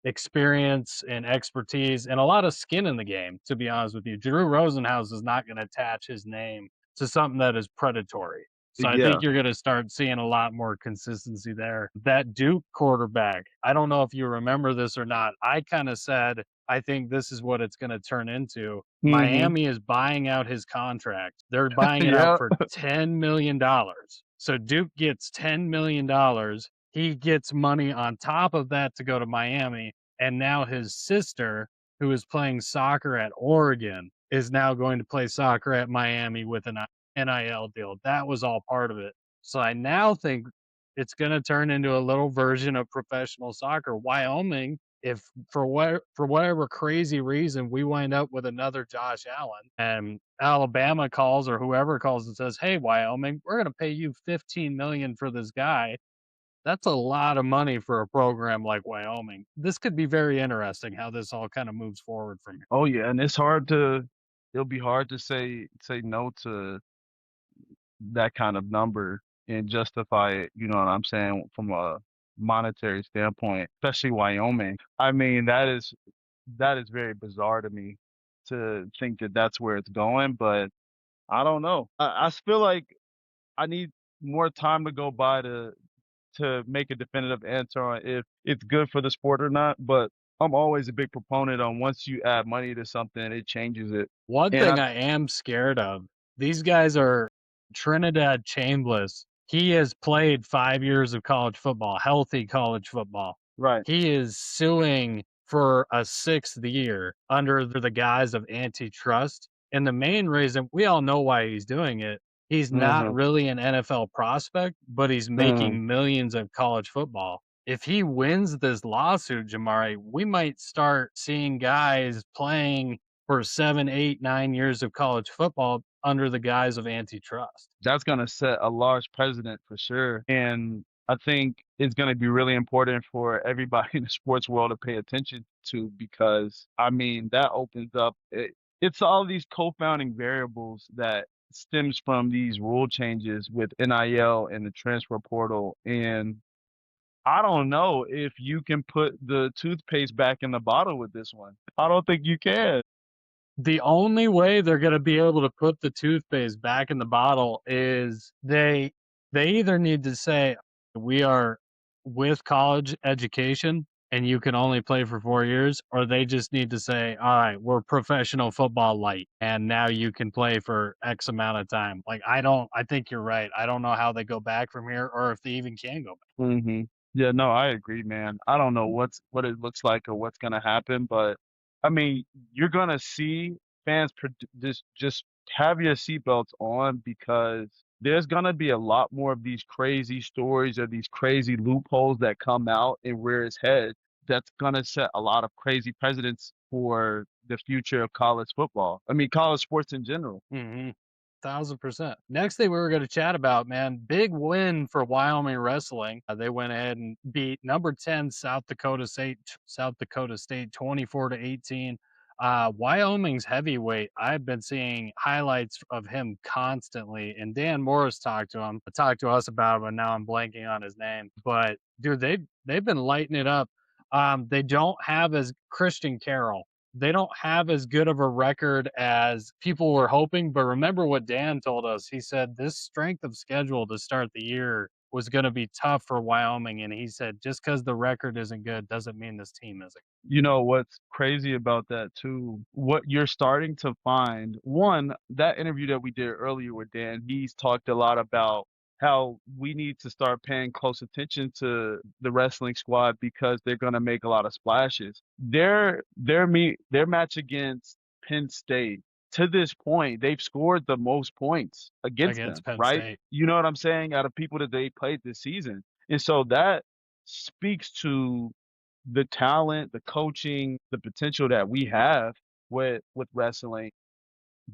experience and expertise and a lot of skin in the game, to be honest with you. Drew Rosenhaus is not going to attach his name to something that is predatory. So I
Yeah.
think you're going to start seeing a lot more consistency there. That Duke quarterback, I don't know if you remember this or not. I kind of said, I think this is what it's going to turn into.
Hmm.
Miami is buying out his contract. They're buying it out
Yeah.
for $10 million. So Duke gets $10 million. He gets money on top of that to go to Miami. And now his sister, who is playing soccer at Oregon, is now going to play soccer at Miami with an NIL deal. That was all part of it. So I now think it's going to turn into a little version of professional soccer. Wyoming, if for whatever crazy reason we wind up with another Josh Allen and Alabama calls or whoever calls and says, "Hey, Wyoming, we're going to pay you 15 million for this guy." That's a lot of money for a program like Wyoming. This could be very interesting how this all kind of moves forward from here.
Oh yeah, and it'll be hard to say no to that kind of number and justify it, you know what I'm saying, from a monetary standpoint, especially Wyoming. I mean, that is very bizarre to me to think that that's where it's going, but I don't know. I feel like I need more time to go by to make a definitive answer on if it's good for the sport or not, but I'm always a big proponent on once you add money to something, it changes it.
One
And I
thing I am scared of, these guys are Trinidad Chambliss. He has played 5 years of college football, healthy college football.
right.
He is suing for a 6th year under the guise of antitrust, and the main reason we all know why he's doing it, he's not
Mhm.
really an NFL prospect, but he's
Mhm.
making millions of college football. If he wins this lawsuit, Jamari, we might start seeing guys playing for 7, 8, 9 years of college football under the guise of antitrust.
That's gonna set a large precedent for sure, and I think it's gonna be really important for everybody in the sports world to pay attention to because, I mean, that opens up it's all these co-founding variables that stems from these rule changes with NIL and the transfer portal, and I don't know if you can put the toothpaste back in the bottle with this one. I don't think you can.
The only way they're gonna be able to put the toothpaste back in the bottle is they either need to say, "We are with college education, and you can only play for 4 years," or they just need to say, "Alright, we're professional football light, and now you can play for X amount of time." Like, I think you're right. I don't know how they go back from here or if they even can go back.
Mhm. Yeah, no, I agree, man. I don't know what it looks like or what's gonna happen, but I mean, you're gonna see fans just have your seatbelts on because there's gonna be a lot more of these crazy stories or these crazy loopholes that come out and rear its head. That's gonna set a lot of crazy precedents for the future of college football. I mean, college sports in general.
Mhm. 1,000%. Next thing we were gonna chat about, man, big win for Wyoming wrestling. They went ahead and beat number 10 South Dakota State 24 to 18. Wyoming's heavyweight, I've been seeing highlights of him constantly, and Dan Morris talked to us about him, and now I'm blanking on his name. But dude, they've been lighting it up. They don't have as Christian Carroll, they don't have as good of a record as people were hoping. But remember what Dan told us. He said this strength of schedule to start the year was going to be tough for Wyoming. And he said, just because the record isn't good doesn't mean this team isn't.
You know what's crazy about that too? What you're starting to find, one, that interview that we did earlier with Dan, he's talked a lot about how we need to start paying close attention to the wrestling squad because they're going to make a lot of splashes. Their match against Penn State, to this point, they've scored the most points against
Against
them,
Penn
right?
State.
You know what I'm saying? Out of people that they played this season. And so that speaks to the talent, the coaching, the potential that we have with wrestling,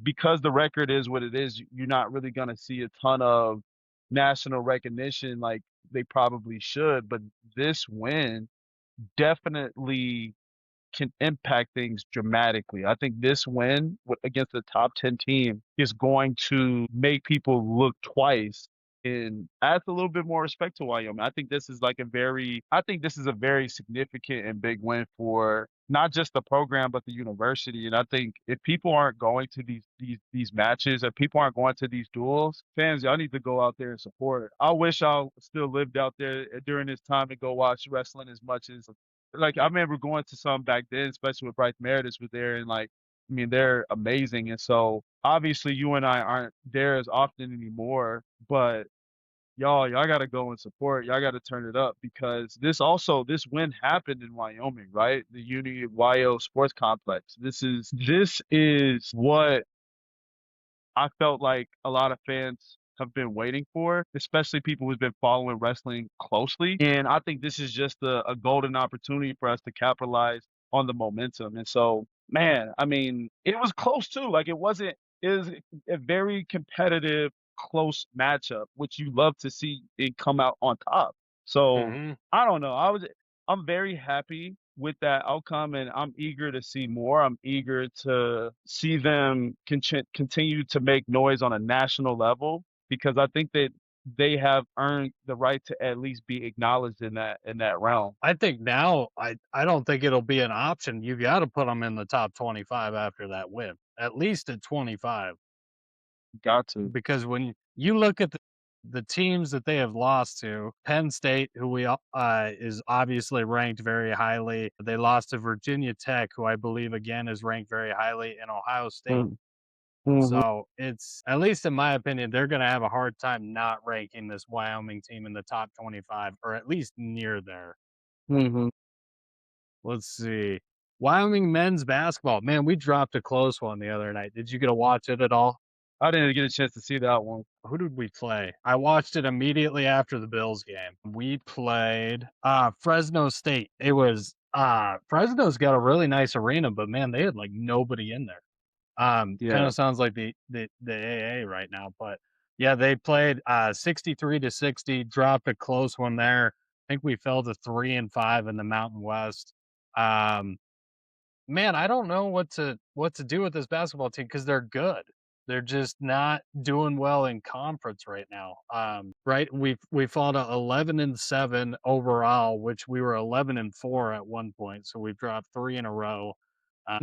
because the record is what it is, you're not really gonna see a ton of national recognition like they probably should, but this win definitely can impact things dramatically. I think this win against the top 10 team is going to make people look twice and adds a little bit more respect to Wyoming. I think this is a very significant and big win for not just the program but the university. And I think if people aren't going to these matches, if people aren't going to these duels, fans, y'all need to go out there and support. I wish I still lived out there during this time to go watch wrestling as much as like, I remember going to some back then, especially with Bryce Meredith was there, and, like, I mean, they're amazing, and so, obviously, you and I aren't there as often anymore, but y'all gotta go and support, y'all gotta turn it up because this win happened in Wyoming, right? The Uni YO Sports Complex. This is what I felt like a lot of fans have been waiting for, especially people who's been following wrestling closely. And I think this is just a golden opportunity for us to capitalize on the momentum. And so, man, I mean, it was close too. Like it was a very competitive, close matchup, which you love to see it come out on top. So
Mhm.
I don't know. I'm very happy with that outcome, and I'm eager to see more. I'm eager to see them continue to make noise on a national level because I think that they have earned the right to at least be acknowledged in that realm.
I think now I don't think it'll be an option. You gotta put them in the top 25 after that win, at least at 25,
Got to.
because when you look at the teams that they have lost to, Penn State, who is obviously ranked very highly. They lost to Virginia Tech, who I believe again is ranked very highly, and Ohio State.
Mm, mhm,
So it's, at least in my opinion, they're gonna have a hard time not ranking this Wyoming team in the top 25, or at least near there.
mhm.
Let's see. Wyoming men's basketball. Man, we dropped a close one the other night. Did you get to watch it at all?
I didn't get a chance to see that one.
Who did we play? I watched it immediately after the Bills game. We played Fresno State. It was Fresno's got a really nice arena, but man, they had like nobody in there. Kind
Yeah.
of sounds like the AA right now, but yeah, they played 63 to 60, dropped a close one there. I think we fell to 3-5 in the Mountain West. Um, Man, I don't know what to do with this basketball team because 'cause they're good. They're just not doing well in conference right now. Right? We fall to 11-7 overall, which we were 11-4 at one point, so we've dropped 3 in a row.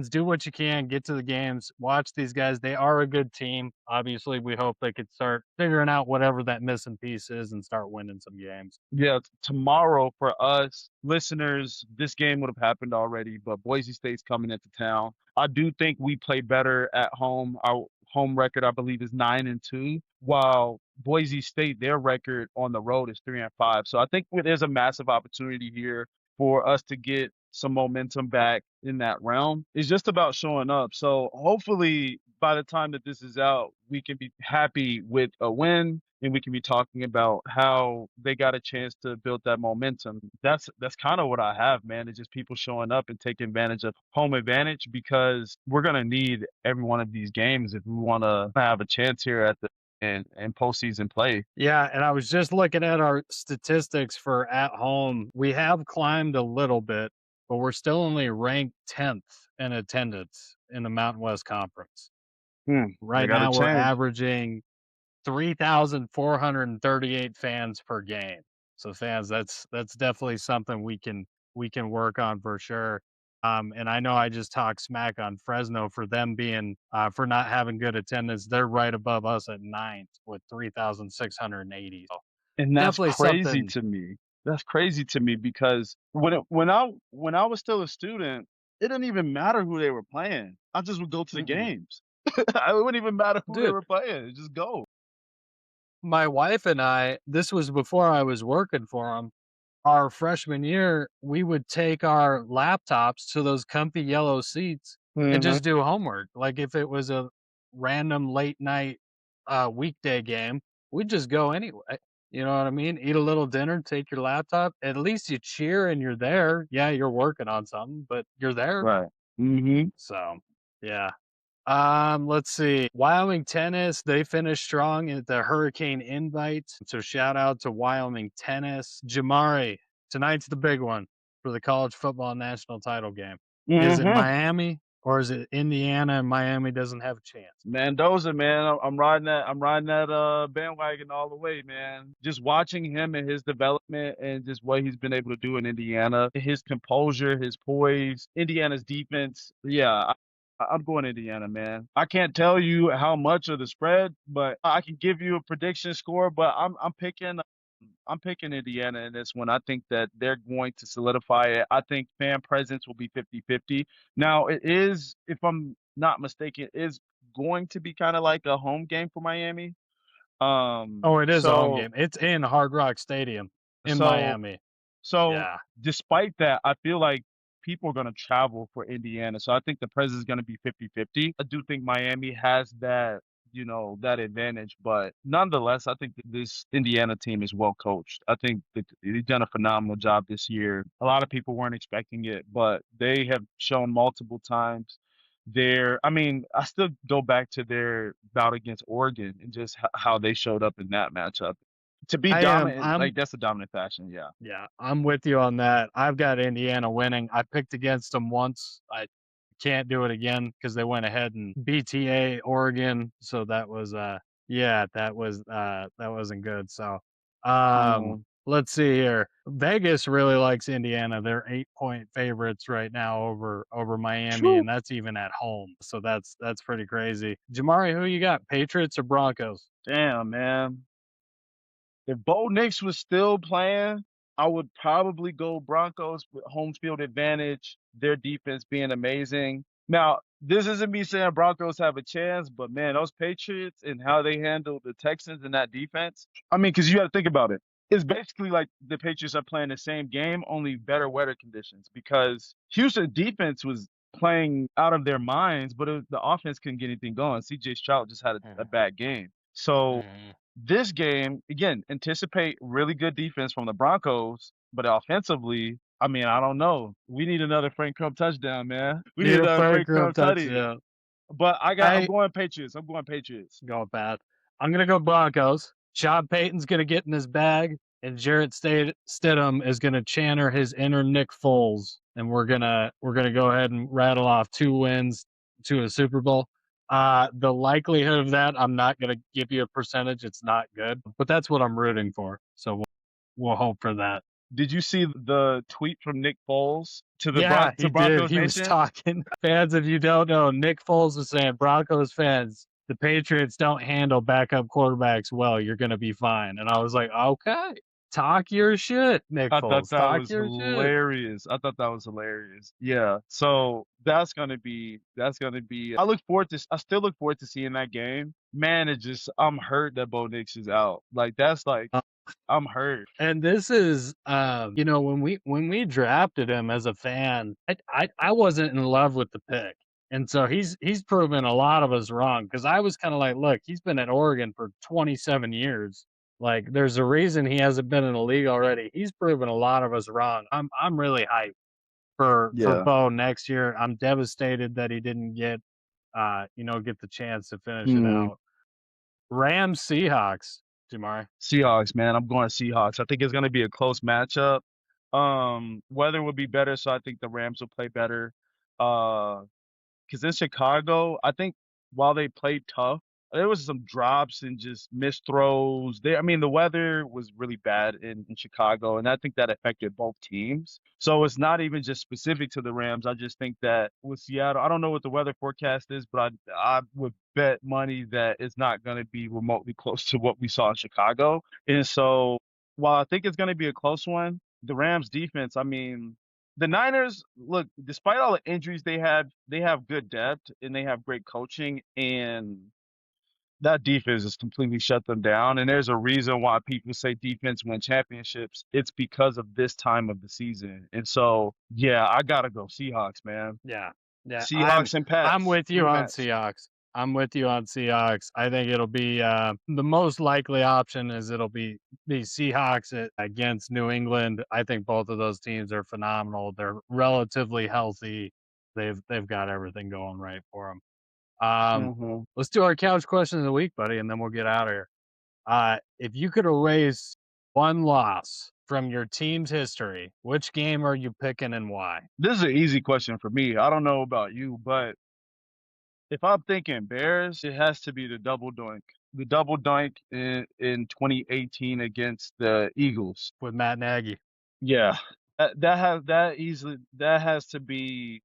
Do what you can, get to the games, watch these guys. They are a good team. Obviously, we hope they could start figuring out whatever that missing piece is and start winning some games.
Yeah, tomorrow for us listeners, this game would have happened already, but Boise State's coming into town. I do think we play better at home. Our home record, I believe, is 9-2, while Boise State, their record on the road is 3-5. So I think there's a massive opportunity here for us to get some momentum back in that realm. It's just about showing up. So hopefully by the time that this is out, we can be happy with a win and we can be talking about how they got a chance to build that momentum. That's kind of what I have, man. It's just people showing up and taking advantage of home advantage because we're gonna need every one of these games if we want to have a chance here at the and postseason play.
Yeah, and I was just looking at our statistics for at home. We have climbed a little bit, but we're still only ranked 10th in attendance in the Mountain West Conference.
They
Right
got to
now, we're
change.
averaging 3,438 fans per game. So fans, that's definitely something we can work on for sure. And I know I just talked smack on Fresno for them being for not having good attendance. They're right above us at ninth with 3,680. So
And that's
definitely
crazy
something.
to me. That's crazy to me because when I was still a student, it didn't even matter who they were playing. I just would go to the
Mm-mm.
games. It wouldn't even matter who they
Dude,
were playing. Just go.
my wife and I, this was before I was working for them. Our freshman year, we would take our laptops to those comfy yellow seats and
Mhm.
just do homework. Like if it was a random late night weekday game, we'd just go anyway. You know what I mean? Eat a little dinner, take your laptop. At least you cheer and you're there. Yeah, you're working on something, but you're there.
Right. Mhm.
So, yeah. Let's see. Wyoming tennis, they finished strong at the Hurricane Invite. So shout out to Wyoming tennis. Jamari, tonight's the big one for the college football national title game. Is it
Mhm.
Miami or is it Indiana and Miami doesn't have a chance?
Mendoza, man, I'm riding that. I'm riding that bandwagon all the way, man. Just watching him and his development and just what he's been able to do in Indiana, his composure, his poise, Indiana's defense. Yeah, I'm going Indiana, man. I can't tell you how much of the spread, but I can give you a prediction score. But I'm picking Indiana in this one. I think that they're going to solidify it. I think fan presence will be 50-50. Now, it is, if I'm not mistaken, it is going to be kind of like a home game for Miami.
Oh, it is a home
So
game. It's in Hard Rock Stadium in
so
Miami.
so
Yeah.
despite that, I feel like people are going to travel for Indiana. So I think the presence is going to be 50-50. I do think Miami has that, that advantage. But nonetheless, I think that this Indiana team is well coached. I think that they've done a phenomenal job this year. A lot of people weren't expecting it, but they have shown multiple times I mean, I still go back to their bout against Oregon and just how they showed up in that matchup. To be
I am.
dominant,
I'm
like that's a dominant fashion. Yeah.
Yeah, I'm with you on that. I've got Indiana winning. I picked against them once. I can't do it again because they went ahead and BTA Oregon. So that was yeah, that wasn't good. So
Mm-hmm.
let's see here. Vegas really likes Indiana. They're 8-point favorites right now over Miami, and that's even at home. So that's pretty crazy. Jamari, who you got? Patriots or Broncos?
Damn, man. If Bo Nix was still playing, I would probably go Broncos with home field advantage, their defense being amazing. Now, this isn't me saying Broncos have a chance, but man, those Patriots and how they handled the Texans in that defense. I mean, because you got to think about it. It's basically like the Patriots are playing the same game, only better weather conditions because Houston defense was playing out of their minds, but the offense couldn't get anything going. CJ Stroud just had a
Mhm,
bad game. So
mhm.
this game, again, anticipate really good defense from the Broncos, but offensively, I mean, I don't know. We need another Frank Crump touchdown, man. We need
Need a
another
Frank
Frank
Group
Crump tutty.
touchdown.
But I'm
I
going Patriots. I'm going Patriots.
Go bad. I'm gonna go Broncos. Sean Payton's gonna get in his bag, and Jarrett Stidham is gonna channel his inner Nick Foles, and we're gonna go ahead and rattle off 2 wins to a Super Bowl. The likelihood of that, I'm not gonna give you a percentage. It's not good, but that's what I'm rooting for. So we'll hope for that.
Did you see the tweet from Nick Foles to the
Yeah,
To
he did.
Broncos
He was
Nation?
talking. Fans, if you don't know, Nick Foles was saying, Broncos fans, the Patriots don't handle backup quarterbacks well. You're going to be fine. And I was like, okay, talk your shit, Nick
I thought
Foles.
that
Talk
was
your shit.
hilarious. I thought that was hilarious. Yeah. So that's gonna be. I still look forward to seeing that game. Man, I'm hurt that Bo Nix is out. I'm hurt.
And this is, when we drafted him as a fan, I wasn't in love with the pick, and so he's proven a lot of us wrong because I was kind of like, look, he's been at Oregon for 27 years. Like, there's a reason he hasn't been in the league already. He's proven a lot of us wrong. I'm really hyped for
Yeah.
Bo next year. I'm devastated that he didn't get the chance to finish it
Hmm.
out. Rams Seahawks, Jamari.
Seahawks, man. I'm going Seahawks. I think it's gonna be a close matchup. Weather will be better, so I think the Rams will play better. Uh, because in Chicago, I think while they played tough, there was some drops and just missed throws. I mean, the weather was really bad in Chicago, and I think that affected both teams. So it's not even just specific to the Rams. I just think that with Seattle, I don't know what the weather forecast is, but I would bet money that it's not going to be remotely close to what we saw in Chicago. And so while I think it's going to be a close one, the Rams defense, I mean, the Niners, look, despite all the injuries they have good depth and they have great coaching, and that defense has completely shut them down. And there's a reason why people say defense win championships. It's because of this time of the season. And so, yeah, I gotta go Seahawks, man.
Yeah. Yeah, I'm
Seahawks and
I'm
Pats
with you on
rematch.
Seahawks. I'm with you on Seahawks. I think it'll be the most likely option is it'll be the Seahawks against New England. I think both of those teams are phenomenal. They're relatively healthy. They've got everything going right for them.
Hmm.
Let's do our couch question of the week, buddy, and then we'll get out of here. If you could erase one loss from your team's history, which game are you picking and why?
This is an easy question for me. I don't know about you, but if I'm thinking Bears, it has to be the double doink. The double doink in 2018 against the Eagles.
With Matt Nagy.
Yeah. That has to be,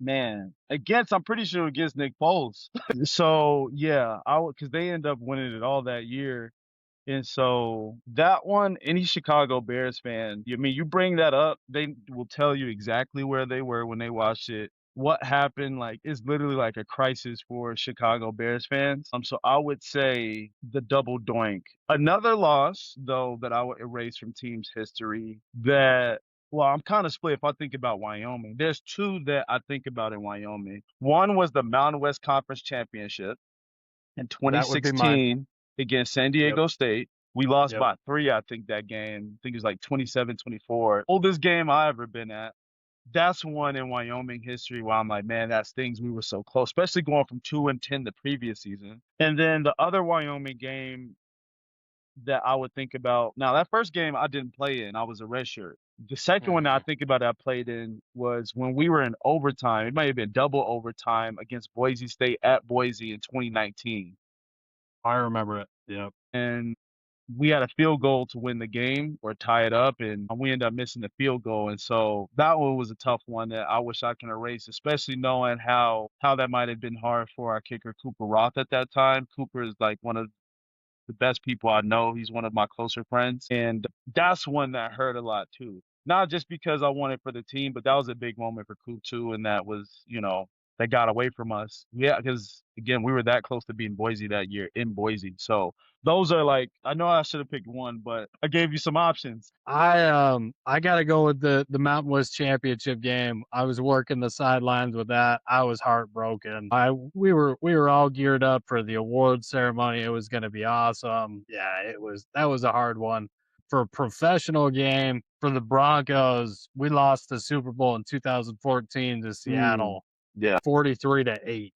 man, against I'm pretty sure against Nick Foles. So yeah, I would because they end up winning it all that year. And so that one, any Chicago Bears fan, I mean, you bring that up, they will tell you exactly where they were when they watched it, what happened. Like, it's literally like a crisis for Chicago Bears fans. So I would say the double doink. Another loss, though, that I would erase from team's history that, well, I'm kind of split if I think about Wyoming. There's two that I think about in Wyoming. One was the Mountain West Conference Championship in
That would be mine.
2016 against San
Yep,
Diego State. We lost
yep.
by 3, I think, that game. I think it was like 27-24. Oldest game I ever been at. That's one in Wyoming history where I'm like, man, that stings. We were so close, especially going from 2-10 the previous season. And then the other Wyoming game, that I would think about now that first game I didn't play in, I was a redshirt. The second one that I
Mhm.
think about that I played in was when we were in overtime. It might have been double overtime against Boise State at Boise in 2019.
I remember it. Yep.
And we had a field goal to win the game or tie it up, and we ended up missing the field goal. And so that one was a tough one that I wish I can erase, especially knowing how that might have been hard for our kicker Cooper Roth at that time. Cooper is like one of the best people I know. He's one of my closer friends, and that's one that hurt a lot too. Not just because I wanted for the team, but that was a big moment for Coop too, and that was, that got away from us. Yeah, because again, we were that close to being Boise that year in Boise. So those are like, I know I should have picked one, but I gave you some options.
I gotta go with the Mountain West Championship game. I was working the sidelines with that. I was heartbroken. I we were all geared up for the award ceremony. It was gonna be awesome. Yeah, that was a hard one. For a professional game for the Broncos, we lost the Super Bowl in 2014 to
Mm,
Seattle,
yeah.
43-8.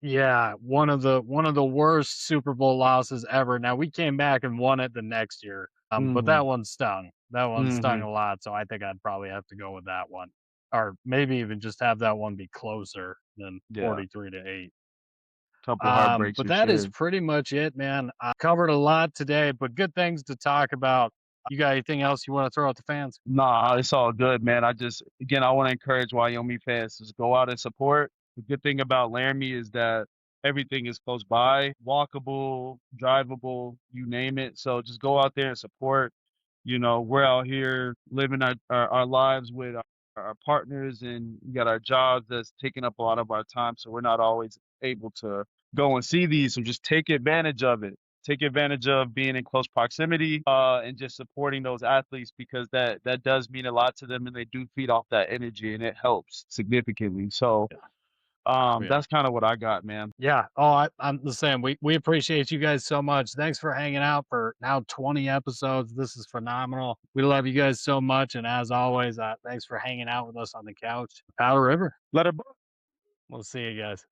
Yeah, one of the worst Super Bowl losses ever. Now we came back and won it the next year. But
Hmm.
that one stung. That one stung
Hmm.
a lot, so I think I'd probably have to go with that one. Or maybe even just have that one be closer than
Yeah.
43-8.
Couple heartbreaks
But
for
that is
sure.
pretty much it, man. I covered a lot today, but good things to talk about. You got anything else you want to throw at the fans?
Nah, it's all good, man. Again, I want to encourage Wyoming fans to just go out and support. The good thing about Laramie is that everything is close by, walkable, drivable, you name it. So just go out there and support. We're out here living our lives with our partners, and we got our jobs that's taking up a lot of our time. So we're not always able to go and see these. So just take advantage of it. Take advantage of being in close proximity, and just supporting those athletes because that does mean a lot to them, and they do feed off that energy, and it helps significantly. So
Yeah. Oh, yeah.
that's kind of what I got, man.
Yeah. Oh, I'm the same. We appreciate you guys so much. Thanks for hanging out for now 20 episodes. This is phenomenal. We love you guys so much. And as always, thanks for hanging out with us on the couch. Powder River.
Let it
We'll see you guys.